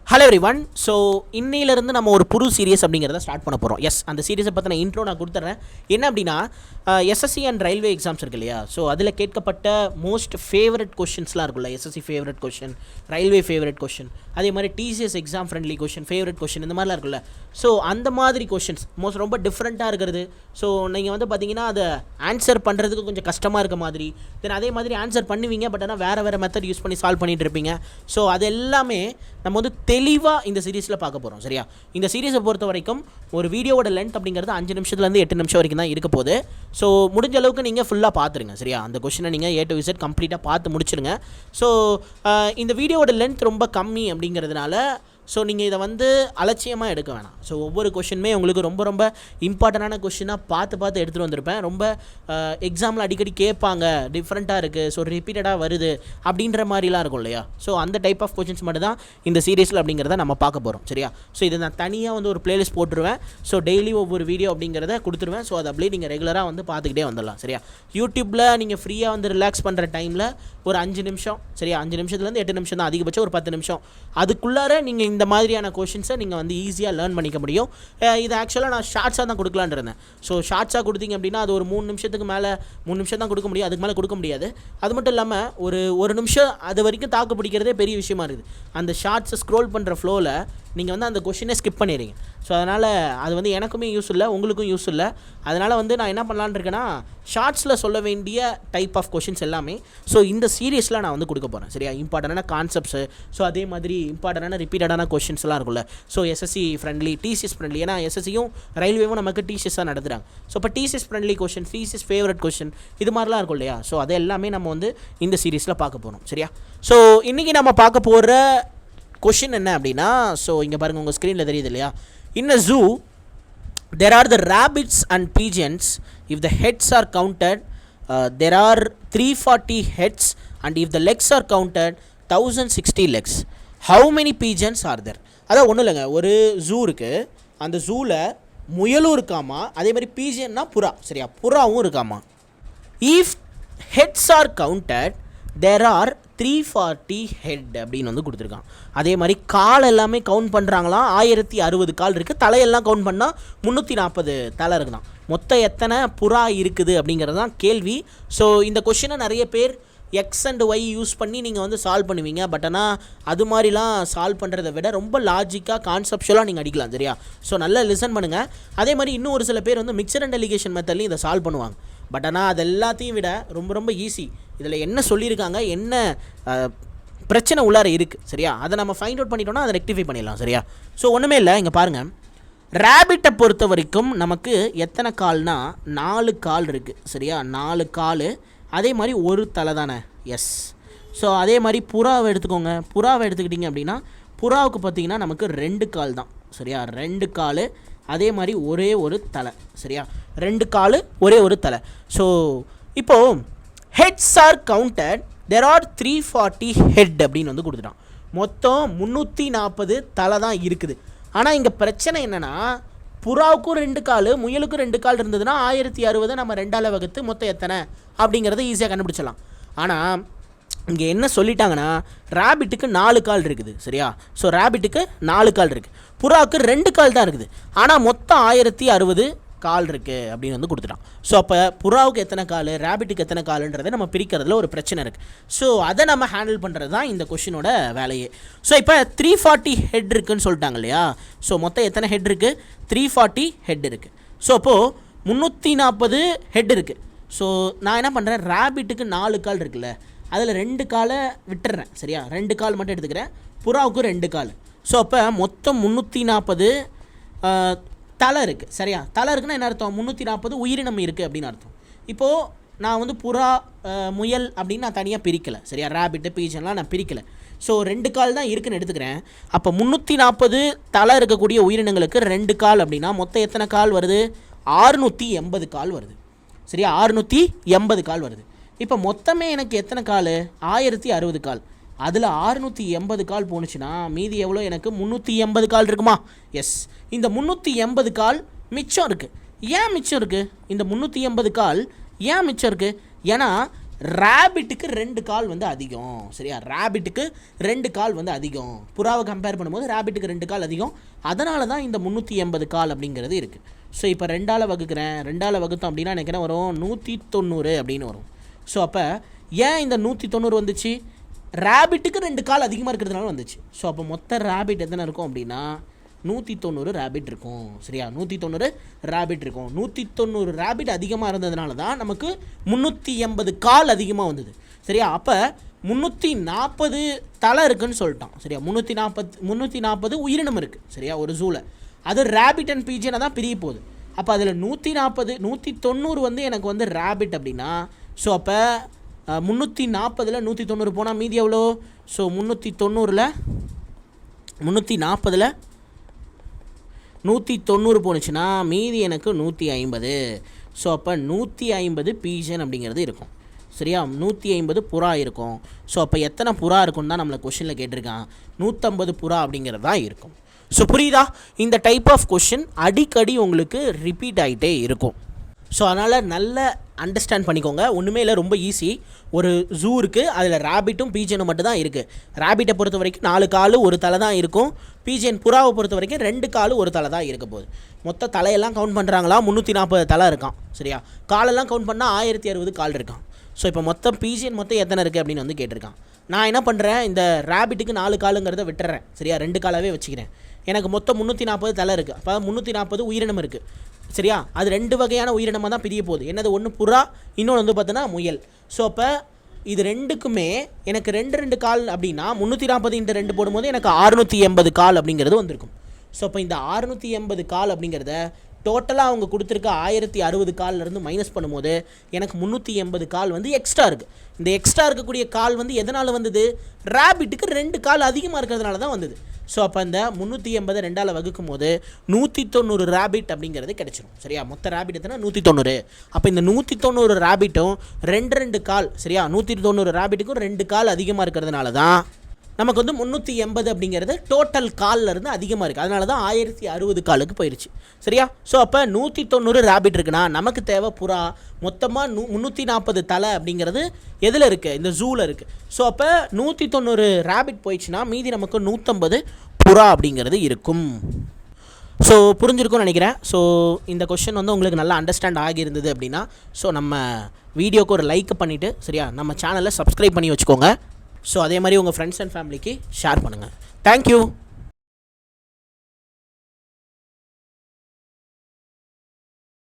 Hello every one. So இன்னையிலேருந்து நம்ம ஒரு புது சீரியஸ் அப்படிங்கிறத ஸ்டார்ட் பண்ண போகிறோம். எஸ், அந்த சீரியஸை பற்றின இன்ட்ரோ நான் கொடுத்துட்றேன். என்ன அப்படின்னா, எஸ்எஸ்சி அண்ட் ரயில்வே எக்ஸாம்ஸ் இருக்கு இல்லையா? ஸோ அதில் கேட்கப்பட்ட மோஸ்ட் ஃபேவரட் கொஷின்ஸ்லாம் இருக்குல்ல, SSC favourite question, railway favourite question, அதே மாதிரி TCS exam friendly question, favourite question, இந்த மாதிரிலாம் இருக்குல்ல. ஸோ அந்த மாதிரி கொஷின்ஸ் ரொம்ப டிஃப்ரெண்ட்டாக இருக்கிறது. ஸோ நீங்கள் வந்து பார்த்தீங்கன்னா அதை ஆன்சர் பண்ணுறதுக்கு கொஞ்சம் கஷ்டமாக இருக்க மாதிரி, தென் அதே மாதிரி ஆன்சர் பண்ணுவீங்க, பட் ஆனால் வேறு மெத்தட் யூஸ் பண்ணி சால்வ் பண்ணிகிட்டு இருப்பீங்க. ஸோ அது எல்லாமே நம்ம வந்து தெளிவாக இந்த சீரீஸில் பார்க்க போகிறோம். சரியா? இந்த சீரீஸை பொறுத்த வரைக்கும் ஒரு வீடியோவோட லென்த் அப்படிங்கிறது 5 நிமிஷத்துலேருந்து 8 நிமிஷம் வரைக்கும் தான் இருக்க போகுது. ஸோ முடிஞ்ச அளவுக்கு நீங்கள் ஃபுல்லாக பார்த்துருங்க. சரியா? அந்த கொஷினை நீங்கள் A to Z கம்ப்ளீட்டாக பார்த்து முடிச்சிருங்க. ஸோ இந்த வீடியோவோட லென்த் ரொம்ப கம்மி அப்படிங்கிறதுனால ஸோ நீங்கள் இதை வந்து அலட்சியமாக எடுக்க வேணாம். ஸோ ஒவ்வொரு கொஷினுமே உங்களுக்கு ரொம்ப இம்பார்ட்டண்டான கொஷினாக பார்த்து எடுத்துகிட்டு வந்திருப்பேன். ரொம்ப எக்ஸாமில் அடிக்கடி கேட்பாங்க, டிஃப்ரெண்ட்டாக இருக்குது, ஸோ ரிப்பீட்டடாக வருது அப்படின்ற மாதிரிலாம் இருக்கும் இல்லையா? ஸோ அந்த டைப் ஆஃப் கொஷின்ஸ் மட்டும் தான் இந்த சீரீஸில் அப்படிங்கிறத நம்ம பார்க்க போகிறோம். சரியா? ஸோ இதை நான் தனியாக வந்து ஒரு பிளேலிஸ்ட் போட்டுருவேன். ஸோ டெய்லி ஒவ்வொரு வீடியோ அப்படிங்கிறத கொடுத்துருவேன். ஸோ அதை அப்படியே நீங்கள் ரெகுலராக வந்து பார்த்துக்கிட்டே வந்துடலாம். சரியா? யூடியூப்பில் நீங்கள் ஃப்ரீயாக வந்து ரிலாக்ஸ் பண்ணுற டைமில் ஒரு 5 நிமிஷம், சரியா, 5 நிமிஷத்துலேருந்து 8 நிமிஷம் தான், அதிகபட்சம் ஒரு 10 நிமிஷம், அதுக்குள்ளார நீங்கள் இந்த மாதிரியான கொஷின்ஸை நீங்கள் வந்து ஈஸியாக லேர்ன் பண்ணிக்க முடியும். இது ஆக்சுவலாக நான் ஷார்ட்ஸாக தான் கொடுக்கலான்னு இருந்தேன். ஸோ ஷார்ட்ஸாக கொடுத்தீங்க அப்படின்னா அது ஒரு 3 நிமிஷத்துக்கு மேலே, 3 நிமிஷம் தான் கொடுக்க முடியும், அதுக்கு மேலே கொடுக்க முடியாது. அது மட்டும் இல்லாமல் ஒரு நிமிஷம் அது வரைக்கும் தாக்கு பிடிக்கிறதே பெரிய விஷயமா இருக்குது. அந்த ஷார்ட்ஸை ஸ்க்ரோல் பண்ணுற ஃப்ளோவில் நீங்கள் வந்து அந்த கொஷினை ஸ்கிப் பண்ணிடுறீங்க. ஸோ அதனால் அது வந்து எனக்குமே யூஸ் இல்லை, உங்களுக்கும் யூஸ் இல்லை. அதனால் வந்து நான் என்ன பண்ணலான்னு இருக்கேன்னா, ஷார்ட்ஸில் சொல்ல வேண்டிய டைப் ஆஃப் கொஷின்ஸ் எல்லாமே ஸோ இந்த சீரியஸில் நான் வந்து கொடுக்க போகிறேன். சரியா? இம்பார்ட்டண்டான கான்செப்ட்ஸு, ஸோ அதே மாதிரி இம்பார்ட்டண்டான ரிப்பீட்டடான கொஷின்ஸ்லாம் இருக்குல்ல. So SSC friendly, TCS friendly, ஏன்னா எஸ்எஸ்சியும் ரயில்வேவும் நமக்கு டிசிஎஸ்ஸாக நடத்துகிறாங்க. ஸோ இப்போ TCS friendly question, TCS favourite question, இது மாதிரிலாம் இருக்கும் இல்லையா? ஸோ அது எல்லாமே நம்ம வந்து இந்த சீரீஸில் பார்க்க போகிறோம். சரியா? ஸோ இன்றைக்கி நம்ம பார்க்க போகிற கொஷின் என்ன அப்படின்னா, ஸோ இங்கே பாருங்கள், உங்கள் ஸ்க்ரீனில் தெரியுது இல்லையா? In a zoo, there are the rabbits and pigeons. If the heads are counted, there are 340 heads, and if the legs are counted, 1060 legs. How many pigeons are there? அதான் ஒன்றும் இல்லைங்க, ஒரு ஜூ இருக்குது, அந்த ஜூவில் முயலும் இருக்காமா, அதே மாதிரி பீஜன்னா புறா. சரியா? புறாவும் இருக்காமா. If heads are counted, there are 340 head அப்படின்னு வந்து கொடுத்துருக்கான். அதே மாதிரி கால் எல்லாமே கவுண்ட் பண்ணுறாங்களாம், 1060 கால் இருக்குது. தலையெல்லாம் கவுண்ட் பண்ணால் 340 தலை இருக்குதான். மொத்தம் எத்தனை புறா இருக்குது அப்படிங்கிறது தான் கேள்வி. ஸோ இந்த கொஷினை நிறைய பேர் எக்ஸ் அண்ட் ஒய் யூஸ் பண்ணி நீங்கள் வந்து சால்வ் பண்ணுவீங்க. பட் ஆனால் அது மாதிரிலாம் சால்வ் பண்ணுறதை விட ரொம்ப லாஜிக்காக, கான்செப்ஷுவலாக நீங்கள் அடிக்கலாம். சரியா? ஸோ நல்லா லிசன் பண்ணுங்கள். அதே மாதிரி இன்னும் ஒரு சில பேர் வந்து மிக்சர் அண்ட் எலிகேஷன் மெத்தட்லையும் இதை சால்வ் பண்ணுவாங்க. பட் ஆனால் அது எல்லாத்தையும் விட ரொம்ப ஈஸி. இதில் என்ன சொல்லியிருக்காங்க, என்ன பிரச்சனை உள்ளார இருக்குது, சரியா, அதை நம்ம ஃபைண்ட் அவுட் பண்ணிட்டோம்னா அதை ரெக்டிஃபை பண்ணிடலாம். சரியா? ஸோ ஒன்றுமே இல்லை, இங்கே பாருங்கள், ரேபிட்டை பொறுத்த வரைக்கும் நமக்கு எத்தனை கால்னா 4 கால் இருக்குது. சரியா? 4 கால், அதே மாதிரி ஒரு தலை தானே. எஸ். ஸோ அதே மாதிரி புறாவை எடுத்துக்கோங்க. புறாவை எடுத்துக்கிட்டிங்க அப்படின்னா புறாவுக்கு பார்த்திங்கன்னா நமக்கு 2 கால் தான். சரியா? 2 கால், அதே மாதிரி ஒரே ஒரு தலை. சரியா? 2 கால், ஒரே ஒரு தலை. ஸோ இப்போது heads are counted, there are 340 head அப்படின்னு வந்து கொடுத்துட்டான். மொத்தம் 340 தலை தான் இருக்குது. ஆனால் இங்கே பிரச்சனை என்னென்னா, புறாவுக்கும் 2 கால், முயலுக்கும் 2 கால் இருந்ததுன்னா 1060 நம்ம 2ஆல் வகுத்து மொத்தம் எத்தனை அப்படிங்கிறத ஈஸியாக கண்டுபிடிச்சலாம். ஆனால் இங்கே என்ன சொல்லிட்டாங்கன்னா, ரேபிட்டுக்கு 4 கால் இருக்குது. சரியா? ஸோ ரேபிட்டுக்கு 4 கால் இருக்குது, புறாவுக்கு 2 கால் தான் இருக்குது. ஆனால் மொத்தம் 1060 கால் இருக்குது அப்படின்னு வந்து கொடுத்துட்டான். ஸோ அப்போ புறாவுக்கு எத்தனை கால், ரேபிட்டுக்கு எத்தனை காலுன்றதை நம்ம பிரிக்கிறதுல ஒரு பிரச்சனை இருக்குது. ஸோ அதை நம்ம ஹேண்டில் பண்ணுறது தான் இந்த கொஷினோட வேலையே. ஸோ இப்போ 340 ஹெட் இருக்குதுன்னு சொல்லிட்டாங்க இல்லையா? ஸோ மொத்தம் எத்தனை ஹெட் இருக்குது? 340 ஹெட் இருக்குது. ஸோ அப்போது 340 ஹெட் இருக்குது. ஸோ நான் என்ன பண்ணுறேன், ரேபிட்டுக்கு 4 கால் இருக்குல்ல, அதில் 2 காலை விட்டுறேன். சரியா? 2 கால் மட்டும் எடுத்துக்கிறேன். புறாவுக்கு 2 கால். ஸோ அப்போ மொத்தம் 340 தலை இருக்குது. சரியா? தலை இருக்குன்னா என்ன அர்த்தம்? 340 உயிரினம் இருக்குது அப்படின்னு அர்த்தம். இப்போது நான் வந்து புறா, முயல் அப்படின்னு நான் தனியாக பிரிக்கலை. சரியா? ரேபிட்டு, பீஜன்லாம் நான் பிரிக்கலை. ஸோ 2 கால் தான் இருக்குன்னு எடுத்துக்கிறேன். அப்போ 340 தலை இருக்கக்கூடிய உயிரினங்களுக்கு 2 கால் அப்படின்னா மொத்தம் எத்தனை கால் வருது? 680 கால் வருது. சரியா? 680 கால் வருது. இப்போ மொத்தமே எனக்கு எத்தனை கால்? 1060 கால். அதில் 680 கால் போணுச்சுன்னா மீதி எவ்வளோ? எனக்கு 380 கால் இருக்குமா? எஸ். இந்த 380 கால் மிச்சம் இருக்குது. ஏன் மிச்சம் இருக்குது? இந்த 380 கால் ஏன் மிச்சம் இருக்குது? ஏன்னா ரேபிட்டுக்கு 2 கால் வந்து அதிகம். சரியா, ரேபிட்டுக்கு 2 கால் வந்து அதிகம். புறாவை கம்பேர் பண்ணும்போது ரேபிட்டுக்கு 2 கால் அதிகம். அதனால தான் இந்த 380 கால் அப்படிங்கிறது இருக்குது. ஸோ இப்போ 2ஆல் வகுக்கிறேன், 2ஆல் வகுத்தோம் அப்படின்னா எனக்கு என்ன வரும், 190 அப்படின்னு வரும். ஸோ அப்போ ஏன் இந்த 190 வந்துச்சு, ரேபிட்டுக்கு 2 கால் அதிகமாக இருக்கிறதுனால வந்துச்சு. ஸோ அப்போ மொத்த ரேபிட் எத்தனை இருக்கும் அப்படின்னா 190 ரேபிட் இருக்கும். சரியா, 190 ரேபிட் இருக்கும். 190 ரேபிட் அதிகமாக இருந்ததுனால தான் நமக்கு 380 கால் அதிகமாக வந்தது. சரியா, அப்போ 340 தலை இருக்குன்னு சொல்லிட்டான். சரியா, 340 உயிரினம் இருக்குது. சரியா, ஒரு ஜூவில் அது ரேபிட் அண்ட் பீஜனை தான் பிரிய போகுது. அப்போ அதில் 190 வந்து எனக்கு வந்து ரேபிட் அப்படின்னா, ஸோ அப்போ 340 190 போனால் மீதி எவ்வளோ, ஸோ 340 190 போணுச்சுன்னா மீதி எனக்கு 150. ஸோ அப்போ 150 பீஜன் அப்படிங்கிறது இருக்கும். சரியா, 150 புறா இருக்கும். ஸோ அப்போ எத்தனை புறா இருக்குன்னு தான் நம்மளை கொஷினில் கேட்டிருக்கான். 150 புறா அப்படிங்கிறது தான் இருக்கும். ஸோ புரியுதா, இந்த டைப் ஆஃப் கொஷின் அடிக்கடி உங்களுக்கு ரிப்பீட் ஆகிட்டே இருக்கும். ஸோ அதனால் நல்ல அண்டர்ஸ்டாண்ட் பண்ணிக்கோங்க. ஒன்றுமே இல்லை, ரொம்ப ஈஸி. ஒரு ஜூ இருக்குது, அதில் ரேபிட்டும் பீஜனும் மட்டும் தான் இருக்குது. ரேபிட்டை பொறுத்த வரைக்கும் 4 கால் 1 தலை தான் இருக்கும். பீஜன் புறாவை பொறுத்த வரைக்கும் 2 கால் 1 தலை தான் இருக்க போகுது. மொத்த தலையெல்லாம் கவுண்ட் பண்ணுறாங்களா, 340 தலை இருக்கான். சரியா, காலெல்லாம் கவுண்ட் பண்ணால் 1060 கால் இருக்கான். ஸோ இப்போ மொத்தம் பீஜன் மொத்தம் எத்தனை இருக்குது அப்படின்னு வந்து கேட்டிருக்கான். நான் என்ன பண்ணுறேன், இந்த ரேபிட்டுக்கு 4 காலுங்கிறத விட்டுறேன். சரியா, 2 காலாகவே வச்சுக்கிறேன். எனக்கு மொத்தம் 340 தலை இருக்குது. அப்போ 340 உயிரினம் இருக்குது. சரியா, அது 2 வகையான உயிரினமாக தான் பிரிய போகுது. என்னது, ஒன்று புறா, இன்னொன்று வந்து பார்த்தோன்னா முயல். ஸோ அப்போ இது ரெண்டுக்குமே எனக்கு 2 கால் அப்படின்னா 340 × 2 போடும்போது எனக்கு 680 கால் அப்படிங்கிறது வந்திருக்கும். ஸோ அப்போ இந்த 680 கால் அப்படிங்கிறத டோட்டலாக அவங்க கொடுத்துருக்க 1060 கால்லேருந்து மைனஸ் பண்ணும்போது எனக்கு 380 கால் வந்து எக்ஸ்ட்ரா இருக்குது. இந்த எக்ஸ்ட்ரா இருக்கக்கூடிய கால் வந்து எதனால் வந்தது, ரேபிட்டுக்கு 2 கால் அதிகமாக இருக்கிறதுனால தான் வந்தது. ஸோ அப்போ இந்த 380 2ஆல் வகுக்கும் போது 190 ரேபிட் அப்படிங்கிறது கிடைச்சிரும். சரியா, மொத்த ரேபிட் எத்தனை, 190. அப்போ இந்த 190 ரேபிட்டும் 2 கால், சரியா, 190 ரேபிட்டுக்கும் 2 கால் அதிகமாக இருக்கிறதுனால தான் நமக்கு வந்து 380 அப்படிங்கிறது டோட்டல் காலில் இருந்து அதிகமாக இருக்குது. அதனால தான் 1060 காலுக்கு போயிடுச்சு. சரியா, ஸோ அப்போ 190 ரேபிட் இருக்குன்னா நமக்கு தேவை புறா மொத்தமாக 340 தலை அப்படிங்கிறது எதில் இருக்குது, இந்த ஜூவில் இருக்குது. ஸோ அப்போ 190 ரேபிட் போயிடுச்சுன்னா மீதி நமக்கு 150 புறா அப்படிங்கிறது இருக்கும். ஸோ புரிஞ்சிருக்கும்னு நினைக்கிறேன். ஸோ இந்த கொஷின் வந்து உங்களுக்கு நல்லா அண்டர்ஸ்டாண்ட் ஆகியிருந்தது அப்படின்னா ஸோ நம்ம வீடியோக்கு ஒரு லைக் பண்ணிவிட்டு, சரியா, நம்ம சேனலை சப்ஸ்கிரைப் பண்ணி வச்சுக்கோங்க. ஸோ அதே மாதிரி உங்கள் ஃப்ரெண்ட்ஸ் அண்ட் ஃபேமிலிக்கு ஷேர் பண்ணுங்கள். தேங்க்யூ.